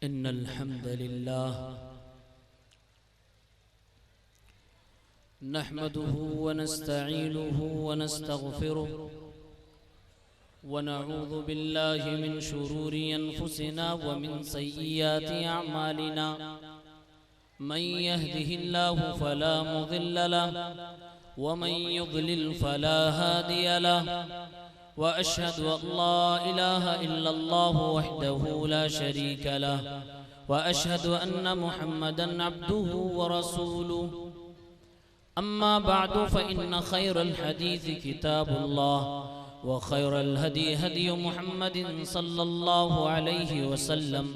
इन्नल हम्दुलिल्लाह नहमदुहु व नस्तईनुहु व नस्तगफिरुहु व नऊज़ु बिल्लाहि मिन शुरूरि अनफुसिना व मिन सय्यिआति अअमालिना मन यहदिहिल्लाहु फला मुज़िल्ल लहु व मन युज़लिल फला हादिय लहु व अशहदु अल्ला इलाहा इल्लल्लाहु वहदहु ला शरीका लहु व अशहदु अन्न मुहम्मदन अब्दुहु व रसूलुहु अम्मा बअदु फ़इन्न खैरल हदीस किताबुल्लाह व खैरल हदी हदी मुहम्मदिन सल्लल्लाहु अलैहि वसल्लम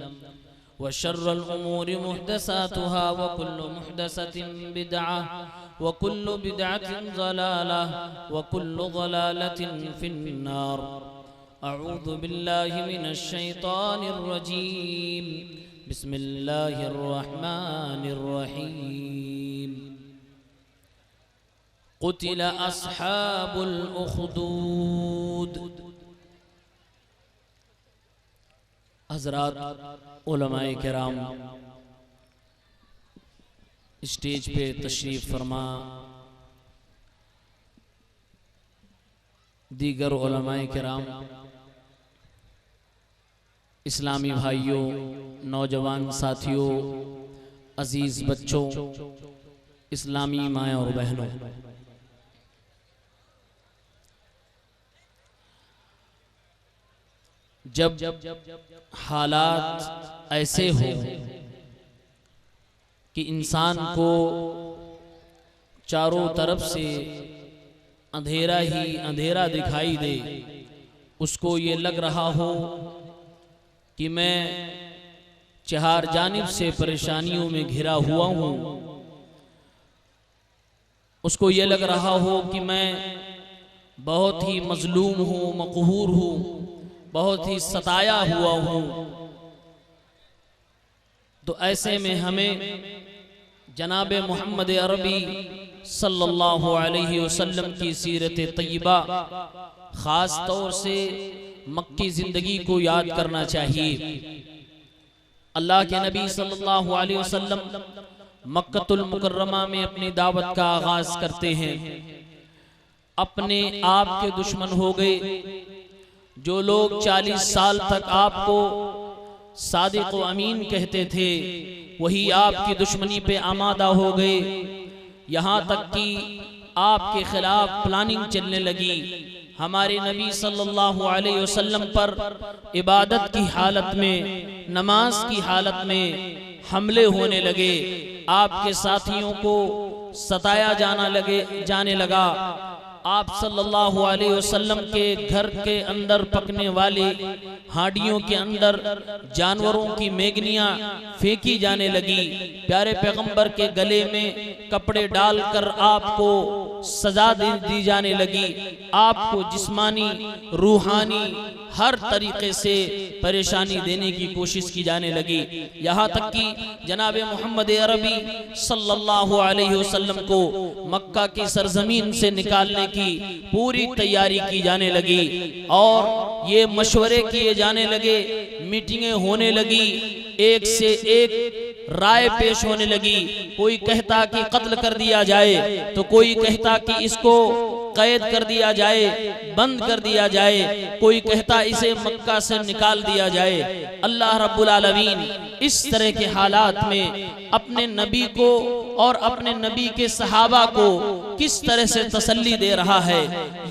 व शर्रल उमूरि मुहदसातुहा व कुल्लु मुहदसतिन बिदअह व कुल्लु बिदअतिन ज़लालह व कुल्लु ज़लालतिन फिन्नार। अऊज़ु बिल्लाहि मिनश शैतानिर रजीम। बिस्मिल्लाहिर रहमानिर रहीम। क़ुतिल अस्हाबुल उख़दूद। हज़रात उलमाए किराम, स्टेज पे तशरीफ फरमा, दीगर उलमाए किराम, इस्लामी भाइयों, नौजवान साथियों, अजीज बच्चों, इस्लामी माएँ और बहनों, जब हालात ऐसे हो कि इंसान को चारों तरफ से अंधेरा ही अंधेरा दिखाई दे, उसको ये लग रहा हो कि मैं चार जानिब से परेशानियों में घिरा हुआ हूँ, उसको ये लग रहा हो कि मैं बहुत ही मजलूम हूँ, मक़हूर हूँ, बहुत ही सताया हुआ हूँ, तो ऐसे में हमें जनाब मोहम्मद अरबी सल्लल्लाहु अलैहि वसल्लम की सीरत तय्यबा, ख़ास तौर से मक्की ज़िंदगी को याद करना चाहिए। अल्लाह के नबी सल्लल्लाहु अलैहि वसल्लम मक्कतुल मुकर्रमा में अपनी दावत का आगाज़ करते हैं। अपने आप के दुश्मन हो गए। जो लोग 40 साल तक आपको सादिक व अमीन कहते थे, वही आपकी दुश्मनी पे आमादा हो गए। यहाँ तक कि आपके खिलाफ प्लानिंग चलने लगी। हमारे नबी सल्लल्लाहु अलैहि वसल्लम पर इबादत की हालत में, नमाज की हालत में हमले होने लगे। आपके साथियों को सताया जाने लगा। आप सल्लल्लाहु अलैहि वसल्लम के घर के अंदर पकने वाले हांडियों के अंदर जानवरों की मेगनियां फेंकी जाने लगी। प्यारे पैगंबर के गले में कपड़े डालकर आपको सजा दी जाने लगी। आपको जिस्मानी, रूहानी हर तरीके से परेशानी देने की कोशिश की जाने लगी। यहाँ तक कि जनाब मोहम्मद अरबी सल्लल्लाहु अलैहि वसल्लम को मक्का की सरजमीन से निकालने की पूरी तैयारी की जाने लगी और ये मशवरे किए जाने लगे, मीटिंगें होने लगी, एक से एक राय पेश होने लगी। कोई कहता कि कत्ल कर दिया जाए, तो कोई कहता कि इसको कैद कर दिया जाए, बंद कर दिया जाए, कोई कहता इसे मक्का से निकाल दिया जाए। अल्लाह रब्बुल आलमीन इस तरह के हालात में अपने नबी को और अपने नबी के सहाबा को किस तरह से तसल्ली दे रहा है,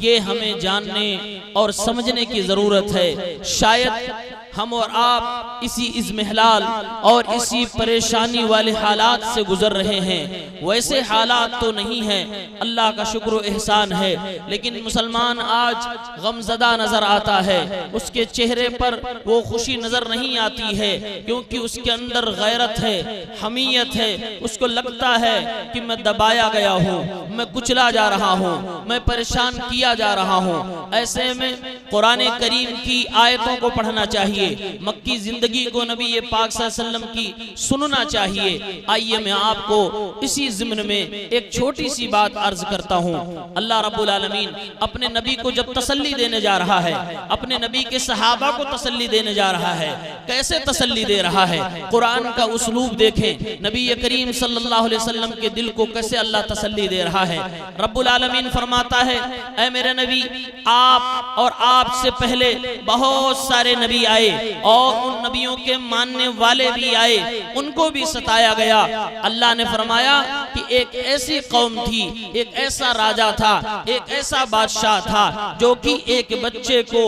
ये हमें जानने और समझने की जरूरत है। शायद हम और आप इसी इज़्मिहलाल और इसी परेशानी वाले हालात से गुजर रहे हैं। वैसे हालात तो नहीं हैं, अल्लाह का शुक्र एहसान है, लेकिन मुसलमान आज गमज़दा नजर आता है। उसके चेहरे पर वो खुशी नजर नहीं आती है, क्योंकि उसके अंदर गैरत है, हमीयत है। उसको लगता है कि मैं दबाया गया हूँ, मैं कुचला जा रहा हूँ, मैं परेशान किया जा रहा हूँ। ऐसे में कुरान करीम की आयतों को पढ़ना चाहिए। चाहिए, मक्की जिंदगी को नबी पाक सल्लल्लाहु अलैहि वसल्लम की सुनना चाहिए। आइए मैं आपको इसी ज़िम्न में एक छोटी सी बात अर्ज करता हूँ। अल्लाह रब्बुल आलमीन अपने नबी को जब तसल्ली देने जा रहा है, अपने नबी के सहाबा को तसल्ली देने जा रहा है, कैसे तसल्ली दे रहा है? कुरान का उसलूब देखें, नबी करीम सल्लल्लाहु अलैहि वसल्लम के दिल को कैसे अल्लाह तसल्ली दे रहा है। रब्बुल आलमीन फरमाता है, ऐ मेरे नबी, आप और आपसे पहले बहुत सारे नबी आए और उन नबियों के मानने वाले भी आए, उनको भी सताया गया। अल्लाह ने फरमाया कि एक ऐसी कौम थी, एक ऐसा राजा था, एक ऐसा बादशाह था जो कि एक बच्चे को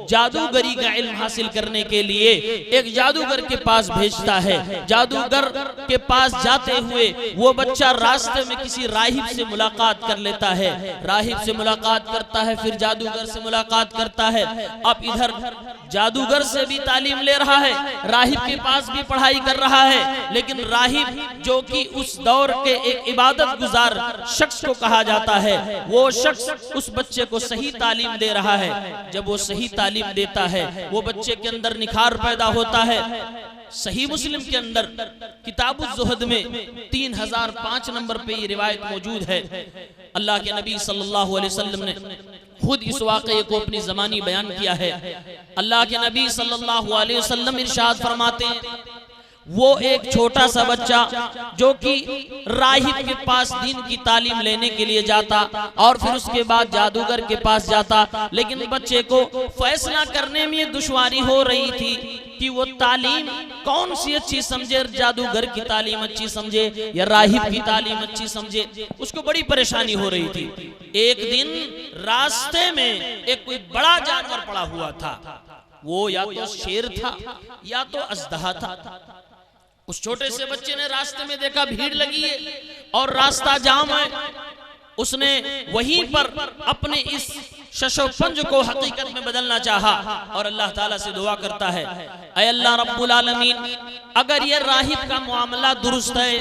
जादूगरी का इल्म हासिल करने के लिए एक जादूगर के पास भेजता है। जादूगर के पास जाते हुए वो बच्चा रास्ते में किसी राहिब से मुलाकात कर लेता है, राहिब से मुलाकात करता है, फिर जादूगर से मुलाकात करता है। अब इधर जादूगर से भी तालीम ले रहा है, राहिब के पास भी पढ़ाई कर रहा है, लेकिन राहिब जो कि उस दौर के एक इबादत गुजार शख्स को कहा जाता है, वो शख्स उस बच्चे को सही तालीम दे रहा है। जब वो सही तालीम देता है, वो बच्चे के अंदर निखार पैदा होता है। सही मुस्लिम के अंदर किताबुज़ ज़ुहद में 3005 नंबर पे ये रिवायत मौजूद है। अल्लाह के नबी सल्लल्लाहु अलैहि वसल्लम ने खुद इस वाक़े को अपनी ज़बानी बयान किया है। अल्लाह के नबी सल्लल्लाहु अलैहि वसल्लम इरशाद फरमाते हैं, वो एक छोटा सा बच्चा जो कि राहिब के पास दीन की तालीम लेने के लिए जाता और फिर उसके बाद जादूगर के पास जाता, लेकिन बच्चे को फैसला करने में दुश्वारी हो रही थी कि वो तालीम कौन सी अच्छी समझे, जादूगर की तालीम अच्छी समझे या राहिब की तालीम अच्छी समझे। उसको बड़ी परेशानी हो रही थी। एक दिन रास्ते में एक कोई बड़ा जानवर पड़ा हुआ था, वो या तो शेर था या तो अजदहा था। उस छोटे से बच्चे ने रास्ते में देखा भीड़ लगी है और रास्ता जाम है। उसने वहीं पर अपने इस शशोपंज को हकीकत में बदलना चाहा और अल्लाह ताला से दुआ करता है, ऐ अल्लाह रब्बुल आलमीन, अगर ये राहिब का मामला दुरुस्त है,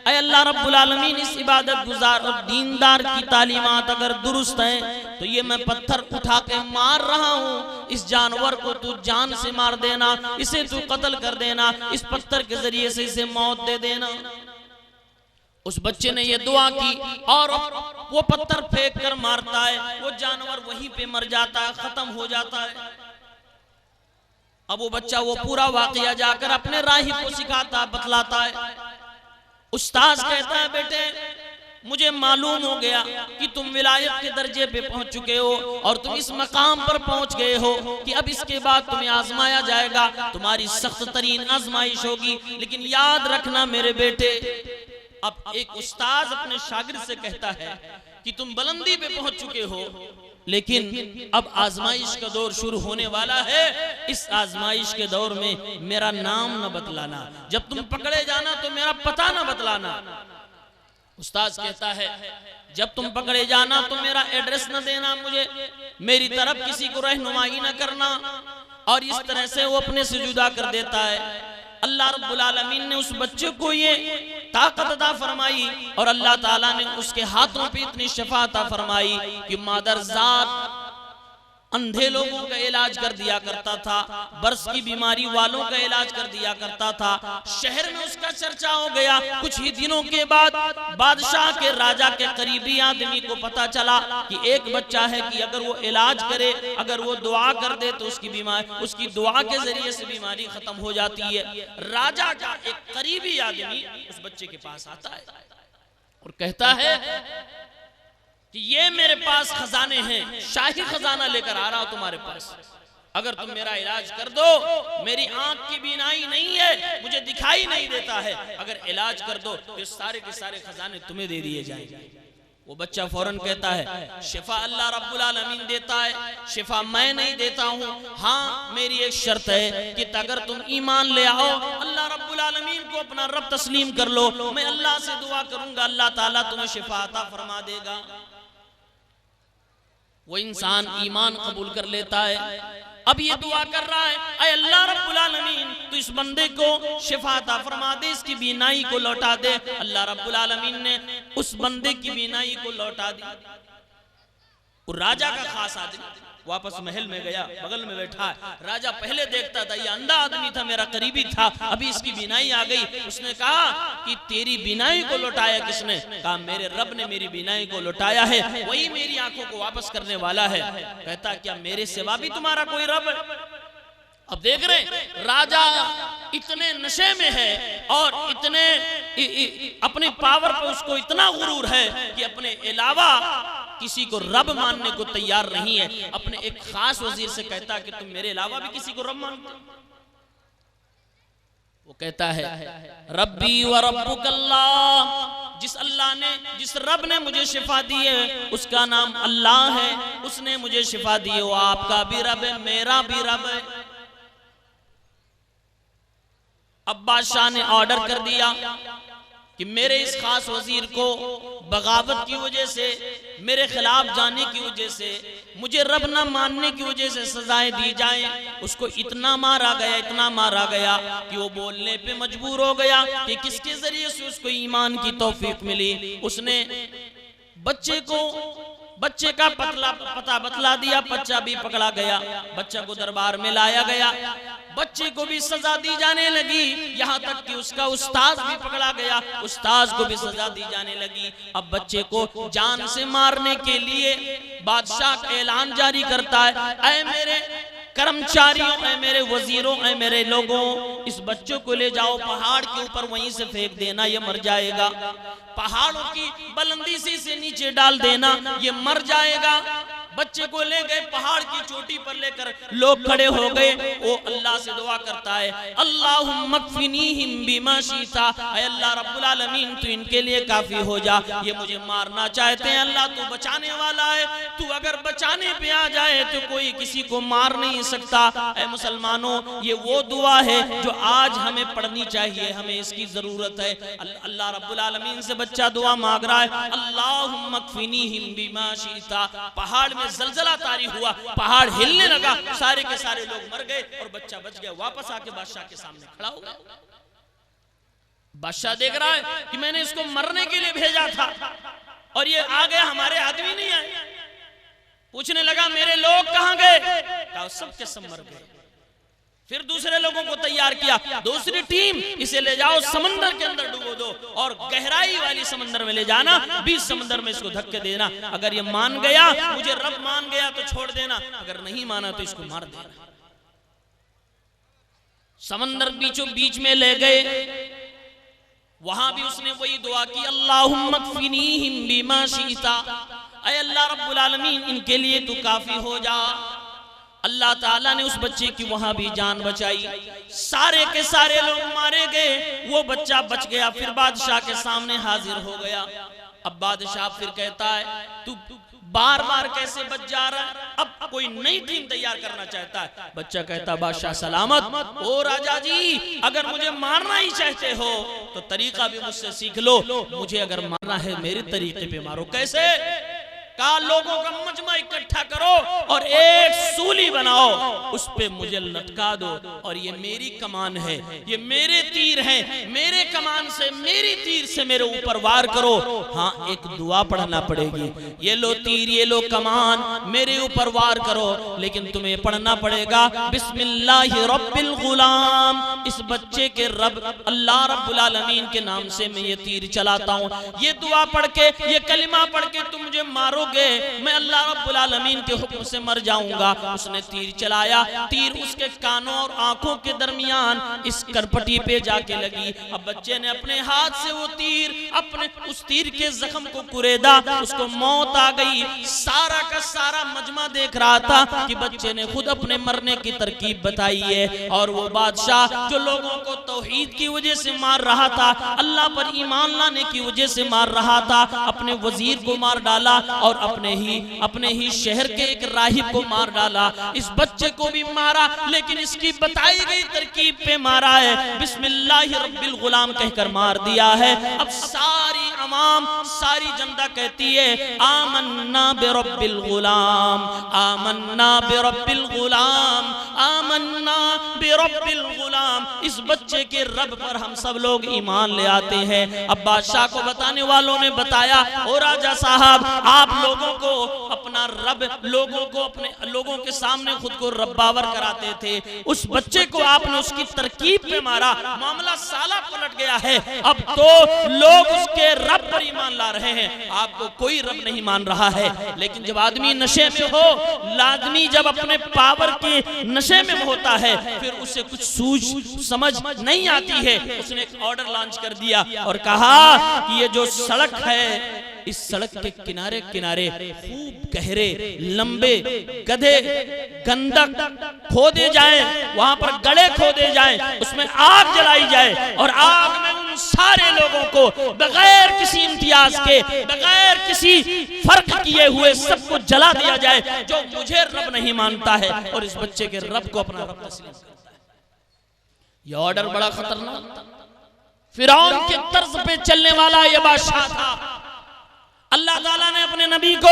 ऐ अल्लाह रब्बुल आलमीन, इस इबादत गुजार और दीनदार की तालीमात अगर दुरुस्त है, तो ये मैं पत्थर उठा के मार रहा हूँ, इस जानवर को तू जान से मार देना, इसे तू कत्ल कर देना, इस पत्थर के जरिए से इसे मौत दे देना। उस बच्चे ने ये दुआ की और वो पत्थर फेंक कर मारता है, वो जानवर वहीं पे मर जाता है, खत्म हो जाता है। अब वो बच्चा वो पूरा वाकया जाकर अपने राहिब को सिखाता, बतलाता है। उस्ताद कहता है, बेटे मुझे मालूम हो गया कि तुम विलायत के दर्जे पे पहुंच चुके हो और तुम इस मकाम पर पहुंच गए हो कि अब इसके बाद तुम्हें आजमाया जाएगा, तुम्हारी सख्त तरीन आजमाइश होगी। लेकिन याद रखना मेरे बेटे, अब एक उस्ताद अपने शागिर्द से कहता है कि तुम बुलंदी पे पहुंच चुके हो, लेकिन अब आजमाइश का दौर शुरू होने वाला है। इस आजमाइश के दौर में मेरा नाम न बतलाना, जब तुम पकड़े जाना तो मेरा पता न बतलाना। उस्ताद कहता है, जब तुम पकड़े जाना तो मेरा एड्रेस न देना, मुझे मेरी तरफ किसी को रहनुमाई न करना। और इस तरह से वो अपने से जुदा कर देता है। अल्लाह रब्बुल आलमीन ने उस बच्चे को ये ताकत अता फरमाई और अल्लाह ताला ने उसके हाथों पे इतनी शफा अता फरमाई कि मादरजात अंधे लोगों का इलाज कर दिया करता था, बर्स की बीमारी वालों का इलाज कर दिया करता था। शहर में उसका चर्चा हो गया। कुछ ही दिनों के बाद बादशाह के, राजा के करीबी आदमी को पता चला कि एक बच्चा है कि अगर वो इलाज करे, अगर वो दुआ कर दे तो उसकी बीमारी, उसकी दुआ के जरिए से बीमारी खत्म हो जाती है। राजा का एक करीबी आदमी उस बच्चे के पास आता है और कहता है कि ये मेरे पास खजाने हैं, शाही खजाना लेकर आ रहा हूं तुम्हारे पास, अगर तुम मेरा इलाज कर दो, मेरी आंख की बीनाई नहीं है, मुझे दिखाई नहीं देता है, अगर इलाज कर दो तो सारे के सारे खजाने तुम्हें दे दिए जाएंगे। वो बच्चा फौरन कहता है, शिफा अल्लाह रब्बुल आलमीन देता है, शिफा मैं नहीं देता हूँ। हाँ, मेरी एक शर्त है कि अगर तुम ईमान ले आओ, अल्लाह रब्बुल आलमीन को अपना रब तस्लीम कर लो, मैं अल्लाह से दुआ करूंगा, अल्लाह ताला तुम्हें शिफा अता फरमा देगा। वो इंसान ईमान कबूल कर लेता है। अब ये दुआ कर रहा है, ऐ अल्लाह रब्बुल आलमीन, तो इस बंदे को शिफा अता फरमा दे, इसकी बीनाई को लौटा दे। अल्लाह रब्बुल आलमीन ने उस बंदे की बीनाई को लौटा दी। वो राजा का खास आदमी, वापस महल में गया, बगल में बैठा है। राजा पहले देखता था ये अंधा आदमी था, मेरा करीबी था, अभी इसकी बीनाई आ गई। उसने कहा कि तेरी बीनाई को लौटाया किसने? कहा मेरे रब ने मेरी बीनाई को लौटाया है, वही मेरी आंखों को वापस करने वाला है। कहता क्या मेरे सिवा भी तुम्हारा कोई रब है? अब देख रहे राजा इतने नशे में है और इतने अपनी पावर पे उसको इतना गुरूर है कि अपने अलावा किसी को रब मानने को तैयार नहीं है। अपने एक खास वजीर से कहता कि तुम मेरे अलावा भी किसी को रब मानते हो? वो कहता है रब्बी व रब्बुकल्लाह, जिस अल्लाह ने, जिस रब ने मुझे शिफा दी है उसका नाम अल्लाह है, उसने मुझे शिफा दी है, वो आपका भी रब है, मेरा भी रब है। अब बादशाह ने ऑर्डर कर दिया कि मेरे इस खास वजीर को बगावत की वजह से, मेरे खिलाफ जाने की वजह से, मुझे रब ना मानने की वजह से सजाएं दी जाएं। उसको इतना मारा गया, इतना मारा गया कि वो बोलने पे मजबूर हो गया कि किसके जरिए से उसको ईमान की तौफीक मिली। उसने बच्चे का पता बतला दिया, बच्चा भी पकड़ा गया, बच्चा को दरबार में लाया गया, बच्चे को भी सजा दी जाने लगी, यहाँ तक कि उसका उस्ताद भी पकड़ा गया, उस्ताद को भी सजा दी जाने लगी। अब बच्चे को जान से मारने के लिए बादशाह ऐलान जारी करता है, ऐ मेरे कर्मचारियों, ऐ मेरे वजीरों, ऐ मेरे लोगों, इस बच्चों को ले जाओ पहाड़ के ऊपर, वहीं से फेंक देना, ये मर जाएगा। पहाड़ों की बुलंदी से नीचे डाल देना, ये मर जाएगा। बच्चे को ले गए, पहाड़ की चोटी पर लेकर लोग खड़े हो गए। वो अल्लाह से दुआ करता है, अल्लाहुम्मा कफिनीहिम बिमा शीता, ऐ अल्लाह रब्बुल आलमीन तू इनके लिए काफी हो जा, ये मुझे मारना चाहते हैं, अल्लाह तू बचाने वाला है, तू अगर बचाने पे आ जाए तो कोई किसी को मार नहीं सकता। ऐ मुसलमानों, ये वो दुआ है जो आज हमें पढ़नी चाहिए, हमें इसकी जरूरत है। अल्लाह रब्बुल आलमीन से बच्चा दुआ मांग रहा है, अल्लाहुम्मा कफिनीहिम बिमा शीता। पहाड़ में जलजला तारी हुआ, पहाड़ हिलने लगा, सारे के सारे लोग मर गए और बच्चा बच गया। वापस आके बादशाह के सामने खड़ा हो गया। बादशाह देख रहा है कि मैंने इसको मरने के लिए भेजा था और ये आ गया, हमारे आदमी नहीं आए। पूछने लगा मेरे लोग कहां गए? कहा सब के सब मर गए। फिर दूसरे लोगों को तैयार किया, दूसरी टीम, इसे ले जाओ समंदर के अंदर डुबो दो और गहराई वाली समंदर में ले जाना, बीच समंदर में इसको धक्के देना, अगर ये मान गया, मुझे रब मान गया तो छोड़ देना, अगर नहीं माना तो इसको मार देना। समंदर बीचों बीच में ले गए, वहां भी उसने वही दुआ की, अल्लाहुम्मा कफिनीहिम बिमा शीता, ऐ अल्लाह रब्बुल आलमीन इनके लिए तू काफी हो जा। अल्लाह ताला ने उस बच्चे की वहां भी जान बचाई, सारे के सारे लोग मारे गए, वो बच्चा बच गया। फिर बादशाह के सामने हाजिर हो गया। अब बादशाह फिर कहता है तू बार बार कैसे बच जा रहा है? अब कोई नई टीम तैयार करना चाहता है। बच्चा कहता बादशाह सलामत, ओ राजा जी, अगर मुझे मारना ही चाहते हो तो तरीका भी मुझसे सीख लो, मुझे अगर मारना है मेरे तरीके पे मारो। कैसे? कहा लोगों का मजमा इकट्ठा करो और एक सूली बनाओ, उस पे मुझे लटका दो और ये मेरी कमान है, ये मेरे तीर हैं, मेरे कमान से, मेरी तीर से मेरे ऊपर वार करो। हाँ, एक दुआ पढ़ना पड़ेगी, ये लो तीर, ये लो कमान, मेरे ऊपर वार करो, लेकिन तुम्हें पढ़ना पड़ेगा बिस्मिल्लाहि रब्बिल गुलाम, इस बच्चे के रब अल्लाह रब्बुल आलमीन के नाम से मैं ये तीर चलाता हूँ। ये दुआ पढ़ के, ये कलिमा पढ़ के तुम मुझे मारोगे, मैं अल्लाह रब्बुल आलमीन के हुक्म से मर जाऊंगा। उसने तीर चलाया, तीर उसके कानों और आंखों के दरमियान इस करपटी पे जाके लगी। अब बच्चे ने अपने हाथ से वो तीर, अपने उस तीर के जख्म को कुरेदा, उसको मौत आ गई। सारा का सारा मजमा देख रहा था कि बच्चे ने खुद अपने मरने की तरकीब बताई है। और वो बादशाह जो लोगों को तौहीद की वजह से मार रहा था, अल्लाह पर ईमान लाने की वजह से मार रहा था, अपने वजीर को मार डाला और अपने ही शहर के एक राहिब को मार डाला। इस बच्चे को भी मारा, लेकिन इसकी बताई गई तरकीब पे मारा है, बिस्मिल्लाहि रब्बिल गुलाम कहकर मार दिया है। अब सारी अवाम, सारी जनता कहती है आमन्ना बिरब्बिल गुलाम, आमन्ना बिरब्बिल गुलाम, आमन्ना बिरब्बिल गुलाम, इस बच्चे के रब पर हम सब लोग ईमान ले आते हैं। अब बादशाह को बताने वालों ने बताया, ओ राजा साहब, आप लोगों को अपना रब, लोगों को अपने लोगों के सामने खुद को रब्बावर कराते थे, उस बच्चे को आपने उसकी तरकीब पे मारा, मामला साला पलट गया है। अब तो लोग उसके रब पर ईमान ला रहे हैं, आपको कोई रब नहीं मान रहा है। लेकिन जब आदमी नशे में हो, आदमी जब अपने पावर के नशे में होता है, फिर उसे कुछ सूझ समझ नहीं आती है। उसने एक ऑर्डर लॉन्च कर दिया और कहा कि ये जो सड़क है, इस सड़क के किनारे किनारे खूब गहरे लंबे गड्ढे गंदक खोदे जाएं, वहां पर गड्ढे खोदे जाएं, उसमें आग जलाई जाए और आग में उन सारे लोगों को बगैर किसी इम्तियाज के, बगैर किसी फर्क किए हुए सबको जला दिया जाए जो मुझे रब नहीं मानता है और इस बच्चे के रब को अपना रब तस्लीम करता है। यह ऑर्डर बड़ा खतरनाक था। फिरौन के तर्ज पे चलने वाला यह बादशाह था। अल्लाह ताला ने अपने नबी को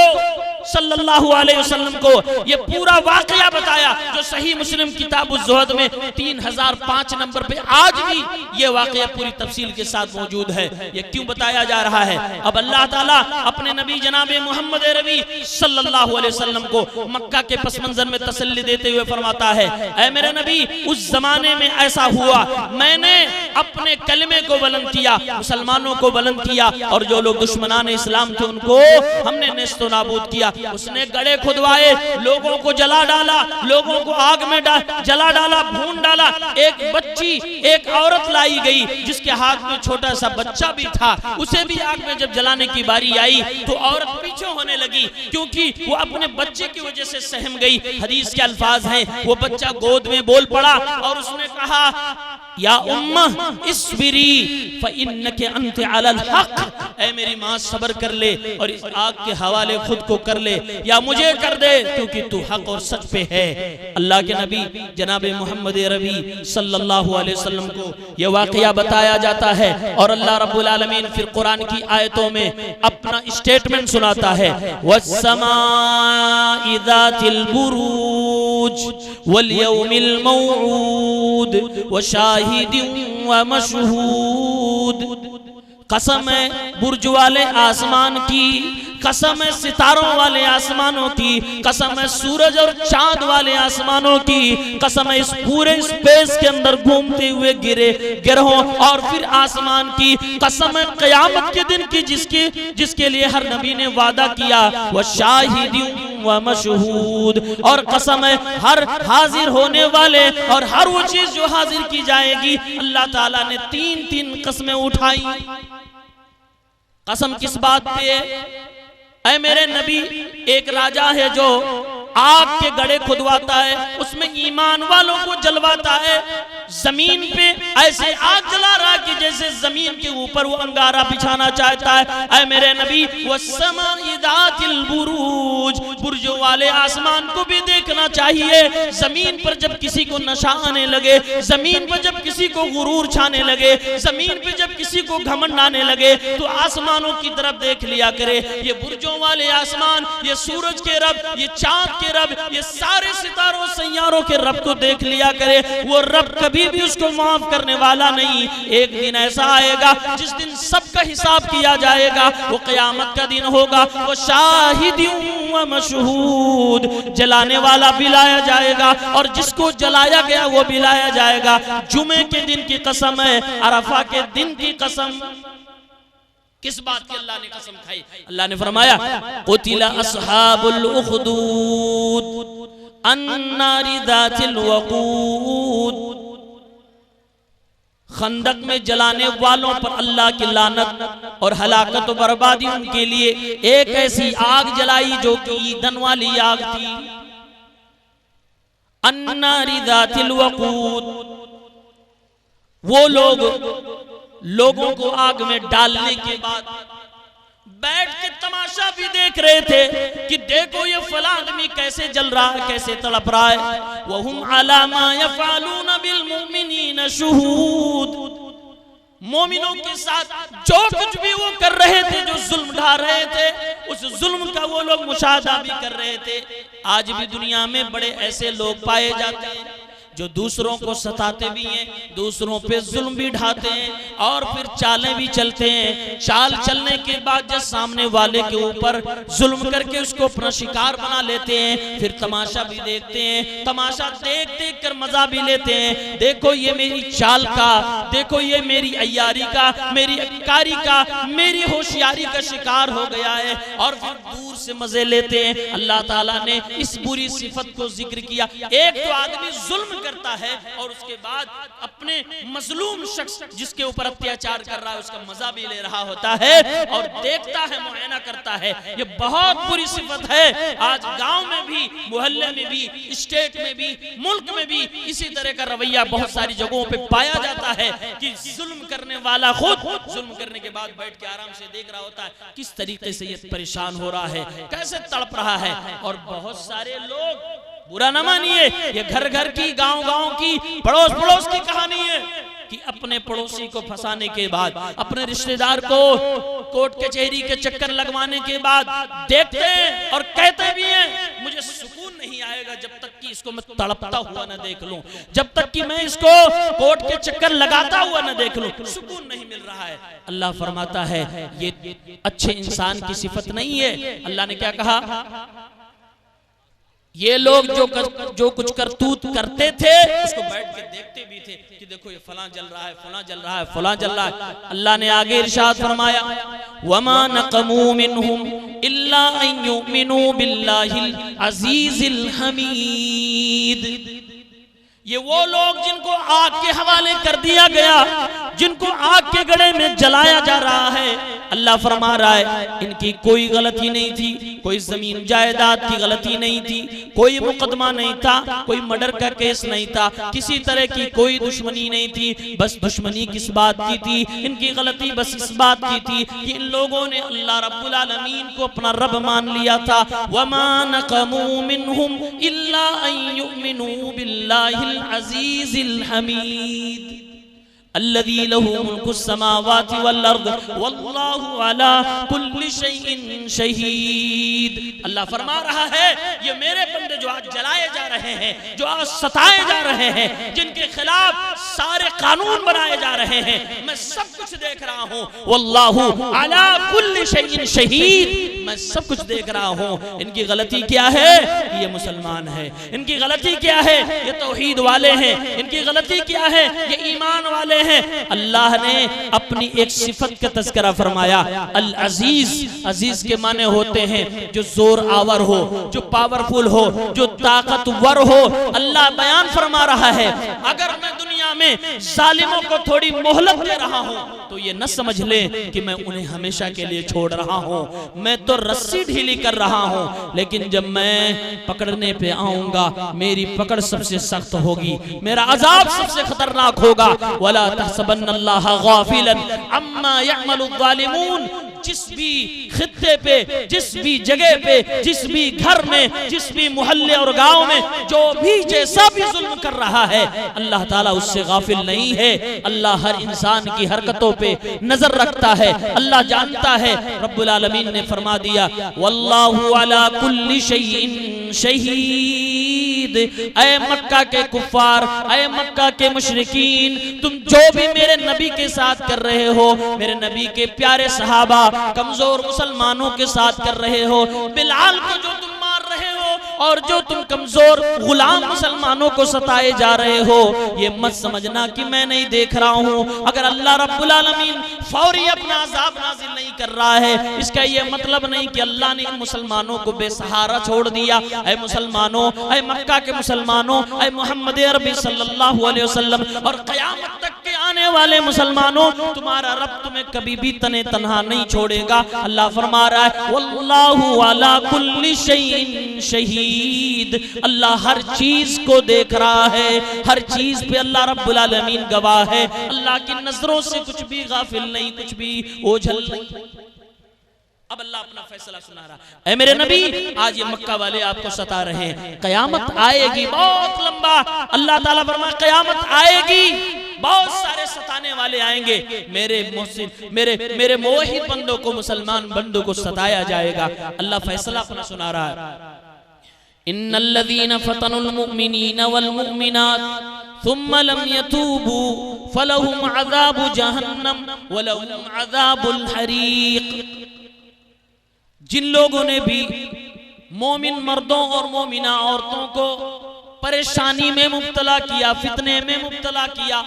सल्लल्लाहु अलैहि वसल्लम को ये पूरा वाकया बताया, जो सही मुस्लिम किताब उज़्ज़ुहद में 3005 नंबर पे आज भी ये वाकया पूरी तफसील के साथ मौजूद है। ये क्यों बताया जा रहा है? अब अल्लाह ताला अपने नबी जनाब मोहम्मद अरबी सल्लल्लाहु अलैहि वसल्लम को मक्का के पस मंजर में तसल्ली देते हुए फरमाता है, ऐ मेरे नबी, उस जमाने में ऐसा हुआ, मैंने अपने कलमे को बुलंद किया, मुसलमानों को बुलंद किया, और जो लोग दुश्मनान इस्लाम थे उनको हमने नेस्तो नाबूद किया। उसने गड्ढे खुदवाए, लोगों को जला डाला, लोगों को आग में जला डाला, भून डाला। एक बच्ची, एक औरत लाई गई जिसके हाथ में छोटा सा बच्चा भी था, उसे भी आग में जब जलाने की बारी आई तो औरत पीछे होने लगी, क्योंकि वो अपने बच्चे की वजह से सहम गई। हदीस के अल्फाज हैं, वो बच्चा गोद में बोल पड़ा और उसने कहा, या उम्मा इस्बिरी फ़इन्नके अन्ते अलल हक़, ऐ मेरी माँ सब्र कर ले और इस आग के हवाले खुद को कर ले या मुझे कर दे, क्योंकि तू हक और सच पे है। अल्लाह के नबी जनाब मोहम्मद अरबी सल्लल्लाहु अलैहि वसल्लम को यह वाकया बताया जाता है और अल्लाह रब्बुल आलमीन फिर कुरान की आयतों में अपना स्टेटमेंट सुनाता है, वस्समाइ ज़ातिल बुरूज वल यौमिल मौऊद व शाहिदिन व मशहूद। कसम है बुर्ज वाले आसमान की, कसम है सितारों वाले आसमानों की, कसम है सूरज और चांद वाले आसमानों की, कसम है इस पूरे स्पेस के अंदर घूमते हुए गिरहों और फिर आसमान की, कसम है क़यामत के दिन की जिसके लिए हर नबी ने वादा किया, वह शाहिदुन व मशहूद, और कसम है हर हाजिर होने वाले और हर वो चीज जो हाजिर की जाएगी। अल्लाह ताला ने 3 कसमें उठाई। कसम किस बात पे है? ऐ मेरे नबी, एक राजा है जो आग के गड्ढे खुदवाता है, उसमें ईमान वालों को जलवाता है, जमीन पे ऐसे आग जला रहा कि जैसे जमीन के ऊपर वो अंगारा बिछाना चाहता है। ऐ मेरे नबी, वस्समाइ ज़ातिल बुरूज, बुर्जों वाले आसमान को भी देखना चाहिए। जमीन पर जब किसी को नशा आने लगे, जमीन पर जब किसी को गुरूर छाने लगे, जमीन पे जब किसी को घमंड आने लगे, तो आसमानों की तरफ देख लिया करे। ये बुर्जों वाले आसमान, ये सूरज के रब, ये चांद के रब, ये सारे सितारों सैयारों के रब को देख लिया करे। वो रब कभी भी उसको माफ करने वाला नहीं। एक दिन ऐसा आएगा जिस दिन सबका हिसाब किया जाएगा, वो क़यामत का दिन होगा। वो शाहिदुन व मशहूद, जलाने वाला भी लाया जाएगा और जिसको जलाया गया वो भी लाया जाएगा। जुमे के दिन की कसम है, अरफा के दिन की कसम। किस बात की अल्लाह ने कसम खाई? अल्लाह ने फरमाया, क़ुतिला अस्हाबुल उख़दूद अन्नारि ज़ातिल वक़ूद। खंदक में जलाने वालों पर अल्लाह की लानत और हलाकत और बर्बादी उनके लिए। एक ऐसी आग जलाई जो कि ईंधन वाली आग थी, अन्नारि ज़ातिल वक़ूद। वो लोगों को आग में डालने के बाद बैठ के तमाशा भी देख रहे थे कि देखो ये फला आदमी कैसे जल रहा है, कैसे तड़प रहा है। वहुम अला मा यफ़अलून बिल मुमिनीन शुहूद। मोमिनों के साथ जो कुछ भी वो कर रहे थे, जो जुल्म ढा रहे थे, उस जुल्म का वो लोग मुशाहदा भी कर रहे थे। आज भी दुनिया में बड़े ऐसे लोग पाए जाते हैं जो दूसरों को सताते भी हैं, दूसरों पे जुल्म भी ढाते हैं और फिर चालें भी चलते हैं। चाल चलने के बाद जब सामने वाले के ऊपर जुल्म करके उसको अपना शिकार बना लेते हैं, फिर तमाशा भी देखते हैं, तमाशा देख देख कर मजा भी लेते हैं। देखो ये मेरी चाल का, देखो ये मेरी अय्यारी का, मेरी अक्कारी का, मेरी होशियारी का शिकार हो गया है, और फिर दूर से मजे लेते हैं। अल्लाह ताला ने इस बुरी सिफत को जिक्र किया। एक तो आदमी जुल्म करता है और उसके बाद अपने मजलूम शख्स जिसके ऊपर अत्याचार कर रहा है उसका मजा भी ले रहा होता है और देखता है, मुआयना करता है। ये बहुत बुरी सिफत है। आज गांव में भी, मोहल्ले में भी, स्टेट में भी, मुल्क में भी इसी तरह का रवैया बहुत सारी जगहों पे पाया जाता है कि जुल्म करने वाला खुद जुल्म करने के बाद बैठ के आराम से देख रहा होता है किस तरीके से ये परेशान हो रहा है, कैसे तड़प रहा है। और बहुत सारे लोग, बुरा न मानिए, ये घर घर की, गांव गांव की, पड़ोस पड़ोस की कहानी है कि अपने पड़ोसी को फंसाने के बाद, अपने रिश्तेदार को कोर्ट कचहरी के चक्कर लगवाने के बाद देखते हैं और कहते भी हैं मुझे सुकून नहीं आएगा जब तक कि इसको मैं तड़पता हुआ न देख लूं, जब तक कि मैं इसको कोर्ट के चक्कर लगाता हुआ न देख लूं, सुकून नहीं मिल रहा है। अल्लाह फरमाता है ये अच्छे इंसान की सिफत नहीं है। अल्लाह ने क्या कहा? ये लोग जो कुछ करतूत करते थे उसको बैठ के देखते भी थे कि देखो ये फलां जल रहा है, फलां जल रहा है, फलां जल रहा है। अल्लाह ने आगे इरशाद फरमाया वमा नक़मू मिनहुम इल्ला अन युमिनू बिल्लाहिल अज़ीज़िल हमीद। ये वो लोग जिनको आग के हवाले कर दिया गया, जिनको आग के गड़े में जलाया जा रहा है, अल्लाह फरमा रहा है इनकी कोई गलती नहीं थी, कोई जमीन जायदाद की गलती नहीं थी, कोई मुकदमा नहीं था, कोई मर्डर का केस नहीं था, किसी तरह की कोई दुश्मनी नहीं थी। बस दुश्मनी किस बात की थी? इनकी गलती बस इस बात की थी कि इन लोगों ने अल्लाह रब्बुल आलमीन को अपना रब मान लिया था। वमा नक़मू मिनहुम इल्ला अन युमिनू बिल्लाहिल अज़ीज़िल हमीद अल्लज़ी लहू मुल्कुस समावाति वल अर्द वल्लाहु अला कुल्लि शैइन शहीद। अल्लाह फरमा रहा है ये मेरे बंदे जो आज जलाए जा रहे हैं, जो आज सताए जा रहे हैं, जिनके खिलाफ सारे कानून बनाए जा रहे हैं, मैं सब कुछ देख रहा हूँ। वल्लाहु अला कुल्लि शैइन शहीद, मैं सब कुछ देख रहा हूँ। इनकी गलती क्या है? ये मुसलमान है। इनकी गलती क्या है? ये तौहीद वाले हैं। इनकी गलती क्या है? ये ईमान वाले हैं। अल्लाह ने अपनी एक सिफत का तज़किरा फरमाया, अल अजीज। अजीज के माने होते हैं जो जोर आवर हो, जो पावरफुल हो, जो ताकतवर हो। अल्लाह बयान फरमा रहा है अगर मैं दुनिया में जालिमों को थोड़ी मोहलत दे रहा हूं तो ये न समझ ले कि मैं उन्हें हमेशा के लिए छोड़ रहा हूं। मैं तो रस्सी ढीली कर रहा हूं, लेकिन जब मैं पकड़ने पे आऊंगा मेरी पकड़ सबसे सख्त होगी, मेरा अजाब सबसे खतरनाक होगा। वला तहसबन्नल्लाह गाफिलन अम्मा यअमलु ज़ालिमून। जिस भी खित्ते पे, जिस भी जगह पे, जिस भी घर में, जिस भी मोहल्ले और गांव में जो भी जैसा भी जुल्म कर रहा है, अल्लाह ताला उससे गाफिल नहीं है। अल्लाह हर इंसान की हरकतों पे नजर रखता है, अल्लाह जानता है। रब्बुल आलमीन ने फरमा दिया वल्लाहु अला कुल्लि शैइन शहीद। ऐ मक्का के कुफ्फार, ऐ मक्का के मुशरिकीन, तुम जो भी मेरे नबी के साथ कर रहे हो, मेरे नबी के प्यारे सहाबा कमजोर मुसलमानों के साथ कर रहे हो, बिलाल को जो तुम मार रहे हो और जो तुम कमजोर गुलाम मुसलमानों को सताए जा रहे हो, ये मत समझना कि मैं नहीं देख रहा हूँ। अगर अल्लाह रब्बुल आलमीन फौरी अपना अज़ाब नाज़िल नहीं कर रहा है, इसका ये मतलब नहीं कि अल्लाह ने इन मुसलमानों को बेसहारा छोड़ दिया। ऐ मुसलमानों, ऐ मक्का के मुसलमानों, ऐ मोहम्मद अरबी सल्लल्लाहु अलैहि वसल्लम और क़यामत तक के आने वाले मुसलमानों, तुम्हारा रब तुम्हें कभी भी तने तन्हा नहीं छोड़ेगा। अल्लाह फरमा रहा है वल्लाहु अला कुल्लि शैइन शहीद। अल्लाह हर चीज को देख रहा है, हर चीज पे अल्लाह रब्बुल आलमीन गवाह है। अल्लाह की नजरों से कुछ भी गाफिल नहीं, कुछ भी ओझल नहीं। अब अल्लाह अपना फैसला सुना रहा है। ऐ मेरे नबी, आज ये मक्का वाले आपको सता रहे हैं, कयामत आएगी बहुत लंबा। अल्लाह ताला फरमाए कयामत आएगी, बहुत सारे सताने वाले आएंगे। मेरे मोहित बंदों को, मुसलमान बंदों को सताया जाएगा। अल्लाह फैसला अपना सुना रहा है। इन्नल्लज़ीना फतनुल मुमिनीना वल मुमिनात सुम्मा लम यतूबू फलहुम अज़ाबु जहन्नम वलहुम अज़ाबुल हरीक। जिन लोगों ने भी मोमिन मर्दों और मोमिना औरतों को परेशानी में मुब्तला किया, फितने में मुब्तला किया,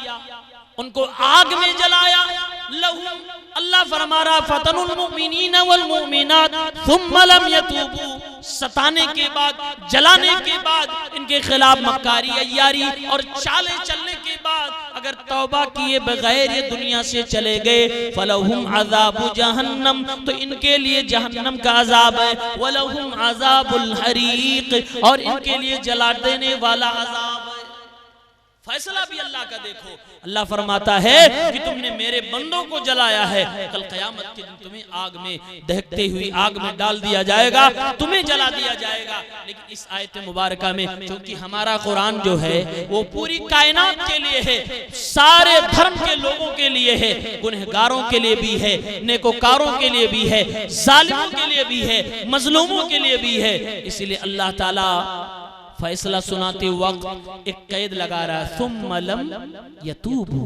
उनको आग में जलाया, लहुम, अल्लाह फरमा रहा फतनुल मुमिनीन वल मुमिनात सुम्मा लम यतूबू, सताने के बाद, जलाने के बाद, इनके खिलाफ मक्कारी अय्यारी और चाले चलने के बाद अगर तौबा किए बगैर ये दुनिया से चले गए, फलहुम अज़ाबु जहन्नम, तो इनके लिए जहन्नम का अजाब है, वलहुम अज़ाबुल हरीक, और इनके लिए जला देने वाला अजाब है। फैसला भी अल्लाह का देखो, अल्लाह फरमाता है कि तुमने मेरे बंदों को जलाया है, कल क़यामत के दिन तुम्हें आग में, दहकती हुई आग में डाल दिया जाएगा, तुम्हें जला दिया जाएगा। लेकिन इस आयत मुबारका में क्योंकि हमारा कुरान जो है वो पूरी कायनात के लिए है, सारे धर्म के लोगों के लिए है, गुनहगारों के लिए भी है, नेकोकारों के लिए भी है, जालिमों के लिए भी है, मजलूमों के लिए भी है, इसीलिए अल्लाह ताला फैसला सुनाते वक्त एक कैद लगा रहा है, सुम्मा लम यतूबू।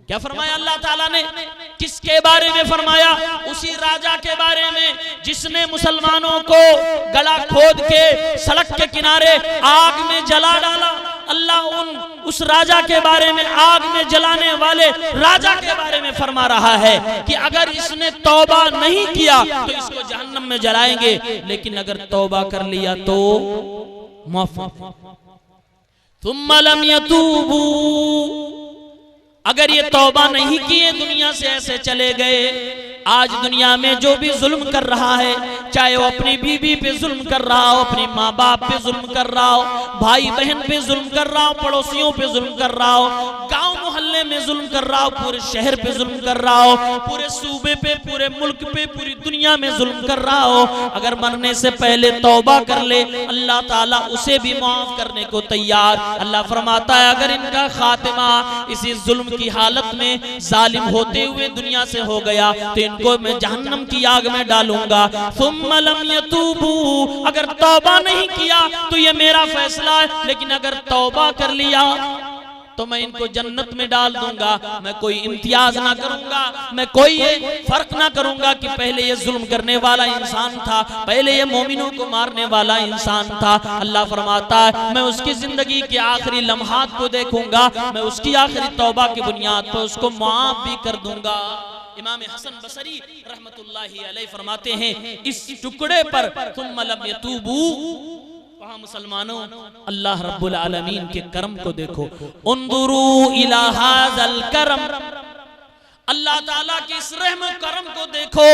क्या फरमाया अल्लाह ताला ने? किसके बारे में फरमाया? उसी राजा के बारे में जिसने मुसलमानों को गला खोद के सड़क के किनारे आग में जला डाला। अल्लाह उस राजा के बारे में, आग में जलाने वाले राजा के बारे में फरमा रहा है कि अगर इसने तौबा नहीं किया तो इसको जहन्नम में जलाएंगे, लेकिन अगर तौबा कर लिया तो माफ। तुम लम यतूबू, अगर ये तौबा नहीं किए दुनिया से ऐसे चले गए। आज दुनिया में जो भी जुल्म कर रहा है, चाहे वो अपनी बीवी पे जुल्म कर रहा हो, अपनी माँ बाप पे जुल्म कर रहा हो, भाई बहन पे जुल्म कर रहा हो, पड़ोसियों पे जुल्म कर रहा हो, गांव मोहल्ले में जुल्म कर रहा हो, पूरे शहर पे जुल्म कर रहा हो, पूरे सूबे पे, पूरे मुल्क पे, पूरी दुनिया में जुल्म कर रहा हो, अगर मरने से पहले तौबा कर ले, अल्लाह ताला उसे भी माफ करने को तैयार। अल्लाह फरमाता है अगर इनका खातिमा इसी जुल्म की हालत में जालिम होते हुए दुनिया से हो गया तो इनको मैं जहन्नम की आग में डालूंगा। सुम्मा लम यतूबू, अगर तौबा नहीं किया तो ये मेरा फैसला है, लेकिन अगर तौबा कर लिया तो मैं इनको जन्नत में डाल दूंगा। मैं कोई इम्तियाज ना करूंगा, मैं कोई फर्क ना करूंगा कि पहले ये जुल्म करने वाला इंसान था, पहले ये मोमिनों को मारने वाला इंसान था। अल्लाह फरमाता है मैं उसकी जिंदगी के आखिरी लम्हात को देखूंगा, मैं उसकी आखिरी तौबा की बुनियाद पर उसको माफ भी कर दूंगा। इमाम हसन बसरी रहमतुल्लाहि अलैहि फरमाते हैं इस टुकड़े पर तुम लम यतूबू, वहाँ मुसलमानों अल्लाह रब्बुल आलमीन के करम को देखो। उन्दुरू इला हाज़ल करम, अल्लाह ताला की इस रहम करम को देखो।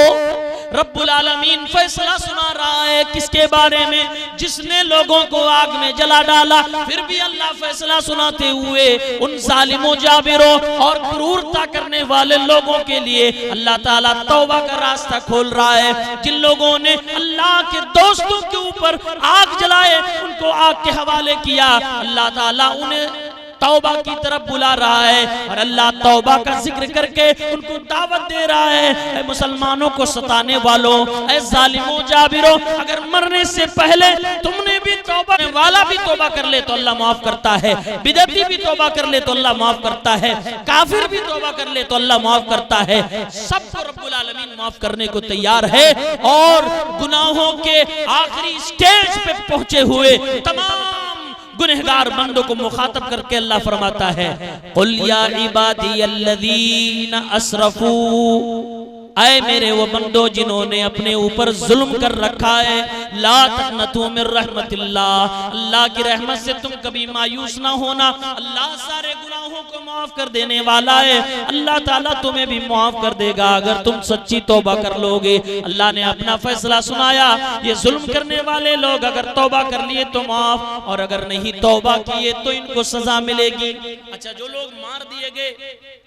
रब्बुल आलमीन फैसला सुना रहा है किसके बारे में? जिसने लोगों को आग में जला डाला, फिर भी अल्लाह फैसला सुनाते हुए उन जालिमों, जाबिरों और क्रूरता करने वाले लोगों के लिए अल्लाह ताला तौबा का रास्ता खोल रहा है। जिन लोगों ने अल्लाह के दोस्तों के ऊपर आग जलाए, उनको आग के हवाले किया, अल्लाह ताला उन्हें तौबा की तरफ बुला रहा है और अल्लाह तौबा का जिक्र करके उनको दावत दे रहा है। मुसलमानों को सताने वालों, ऐ जालिमों, जाबिरों, अगर मरने से पहले तुमने भी तौबा, वाला भी तौबा कर ले तो अल्लाह माफ करता है, बिदअती भी तौबा कर ले तो अल्लाह माफ करता है, काफिर भी तौबा कर ले तो अल्लाह माफ करता है। सबको रब्बुल आलमीन माफ करने को तैयार है। और गुनाहों के आखिरी स्टेज पे पहुंचे हुए तमाम गुनहगार बंदों को मुखातब करके अल्लाह फरमाता है कुल या इबादियल्लज़ीना असरफू, ऐ मेरे वो बंदो जिन्होंने अपने ऊपर जुल्म कर रखा है, ला तक़नतू मिर रहमतिल्लाह, अल्लाह की रहमत से तुम कभी मायूस ना होना। अल्लाह सारे गुनाहों को माफ कर देने वाला है, अल्लाह ताला तुम्हें भी माफ कर देगा अगर तुम सच्ची तौबा कर लोगे। अल्लाह ने अपना फैसला सुनाया, ये जुल्म करने वाले लोग अगर तौबा कर लिए तो माफ, और अगर नहीं तौबा किए तो इनको सजा मिलेगी। अच्छा, जो लोग मार दिए गए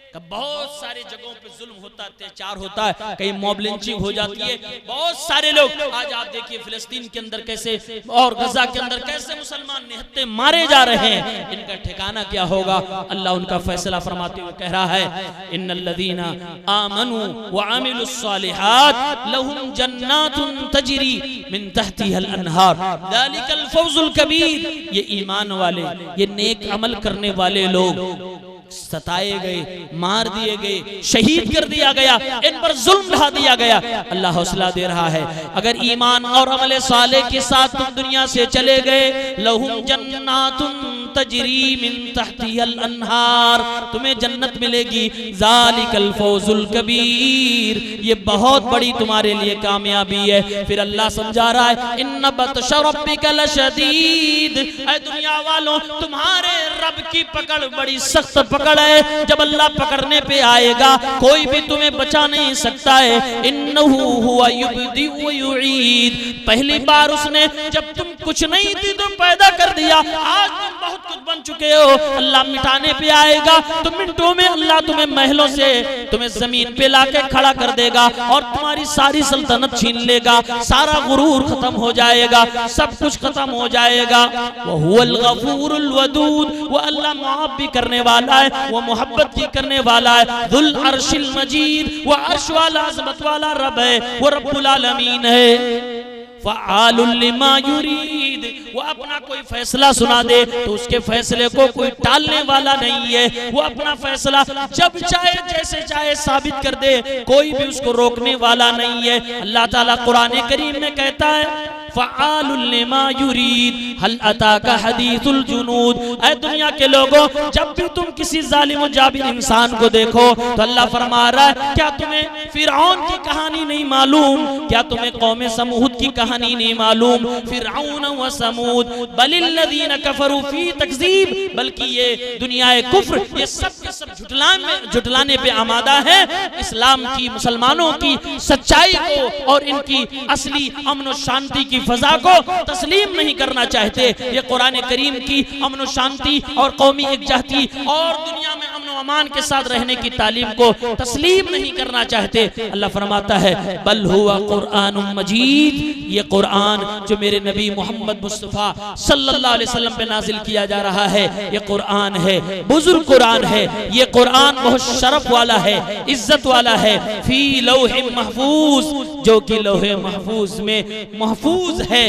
बहुत सारी जगहों पे जुल्म होता है, अत्याचार होता है, कहीं मॉब लिंचिंग हो जाती है। बहुत सारे लोग आज आप देखिए फिलिस्तीन के अंदर कैसे और गजा के अंदर कैसे मुसलमान निहत्ते मारे जा रहे हैं। इनका ठिकाना क्या होगा? अल्लाह उनका फैसला फरमाते हुए कह रहा है, इन्नल्लज़ीना आमनू व अमिलुस्सालिहात लहुम जन्नातुन तजरी मिन तहतिहल अनहार ज़ालिकल फौजुल कबीर। ये ईमान वाले, ये नेक अमल करने वाले लोग सताए गए, मार दिए गए, शहीद कर दिया गया, इन पर जुल्म ढा दिया गया। अल्लाह हौसला दे रहा है, अगर ईमान और अमल सालेह के साथ तुम दुनिया से चले गए, लहुम जन्नातुन तजरी मिन तहतिहल अन्हार, तुम्हें जन्नत मिलेगी, ज़ालिकल फौजुल कबीर, ये बहुत बड़ी तुम्हारे लिए कामयाबी है। फिर अल्लाह समझा रहा है, इन्न बतशा रब्बिका लशदीद, ऐ दुनिया वालों तुम्हारे रब की पकड़ बड़ी सख्त पकड़ है। जब अल्लाह पकड़ने पे आएगा कोई भी तुम्हें बचा नहीं सकता है। इन्नहु हुवा युबदी व युईद, पहली बार उसने जब तुम कुछ नहीं थी तो पैदा कर दिया, आज तुम बहुत कुछ बन चुके हो। अल्लाह मिटाने पे आएगा तो मिनटों में अल्लाह तुम्हें महलों से तुम्हें जमीन पे लाके खड़ा कर देगा और तुम्हारी सारी सल्तनत छीन लेगा, सारा गुरूर खत्म हो जाएगा, सब कुछ खत्म हो जाएगा। वह हुवल गफूरुल वदूद, वो अल्लाह मुआफ भी करने वाला है, वो मोहब्बत भी करने वाला है। दुल अर्शिल मजीद, वो अर्श वाला अज़मत वाला रब है, वो रब्बुल आलमीन है। फ़आलुल लिमा युरीद, वो अपना कोई फैसला सुना दे तो उसके फैसले को कोई टालने वाला नहीं है। वो अपना फैसला जब चाहे जैसे चाहे साबित कर दे, कोई भी उसको रोकने वाला नहीं है। अल्लाह ताला कुरान करीम में कहता है, फ़आलुल लिमा युरीद हल अताका हदीसुल जुनूद, ऐ दुनिया के लोगों जब भी तुम किसी जालिम और जाबिर इंसान को देखो तो अल्लाह फरमा रहा है, क्या तुम्हें फिरऔन की कहानी नहीं मालूम? क्या तुम्हें कौम समूद की कहानी नहीं मालूम? फिरऔन व समूद बलिल्लज़ीना कफरू फी तकज़ीब, बल्कि ये दुनिया कुफ्र ये सब के सब झुटलाने पे आमादा है। इस्लाम की, मुसलमानों की सच्चाई को और इनकी असली अमन और शांति की फजा को तस्लीम नहीं करना चाहते। ये कुरान करीम की अमन शांति और कौमी एकजहती और दुनिया में अमन अमान के साथ रहने की तालीम को तस्लीम नहीं करना चाहते। अल्लाह फरमाता है, बल हुवा कुरानुम मजीद, ये कुरान जो मेरे नबी मोहम्मद मुस्तफ़ा सल्लल्लाहु अलैहि वसल्लम पे नाजिल किया जा रहा है, ये कुरान है, बुजुर्ग कुरान है। ये कुरान बहुत शरफ वाला है, इज्जत वाला है। फी लौहे महफूज, जो कि लोहे महफूज में महफूज है,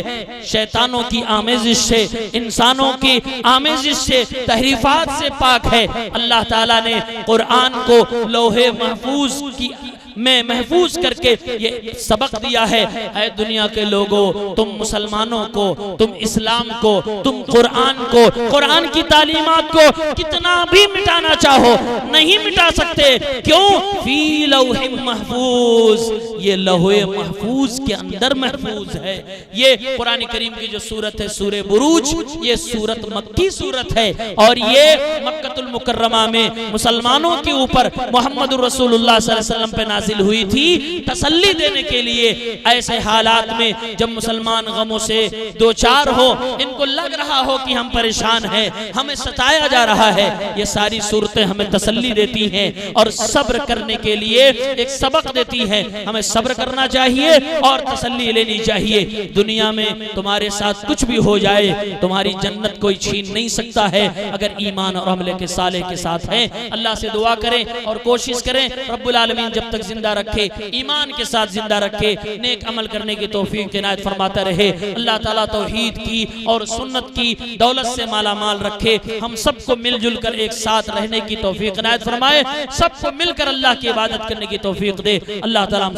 शैतानों की आमेजिश से, इंसानों की आमेजिश से, तहरीफात से पाक है। अल्लाह ताला ने कुरान को लोहे महफूज की में महफूज करके ये सबक दिया है, ऐ दुनिया के लोगों तुम मुसलमानों को, तुम इस्लाम को, तुम कुरान को, कुरान की तालीमात को कितना भी मिटाना चाहो नहीं मिटा सकते। क्यों? फी लौहे महफूज, ये लौहे महफूज के अंदर महफूज है। ये कुरान करीम की जो सूरत है सूरह बुरूज, ये सूरत मक्की सूरत है और ये मक्कतुल मुकर्रमा में मुसलमानों के ऊपर मोहम्मद रसूलुल्लाह सल्लल्लाहु अलैहि वसल्लम पे नाज़िल हुई थी, तसल्ली देने के लिए। ऐसे हालात में जब मुसलमान गमों से दो चार हो, इनको लग रहा हो कि हम परेशान हैं, हमें सताया जा रहा है, ये सारी सूरतें हमें तसल्ली देती हैं और सब्र करने के लिए एक सबक देती हैं। हमें सब्र करना चाहिए और तसल्ली लेनी चाहिए। दुनिया में तुम्हारे साथ कुछ भी हो जाए, तुम्हारी जन्नत कोई छीन नहीं सकता है अगर ईमान और अमल के साले के साथ है। अल्लाह से दुआ करें और कोशिश करें, रब्बुल आलमीन जब तक जिंदा रखे, ईमान के साथ जिंदा रखे, नेक अमल करने की तौफीक इनायत फरमाता रहे। अल्लाह ताला तौहीद की और सुन्नत की दौलत से माला माल रखे। हम सबको मिलजुल कर एक साथ रहने की तौफीक इनायत फरमाए, सबको मिलकर अल्लाह की इबादत करने की तौफीक दे। अल्लाह ताला हम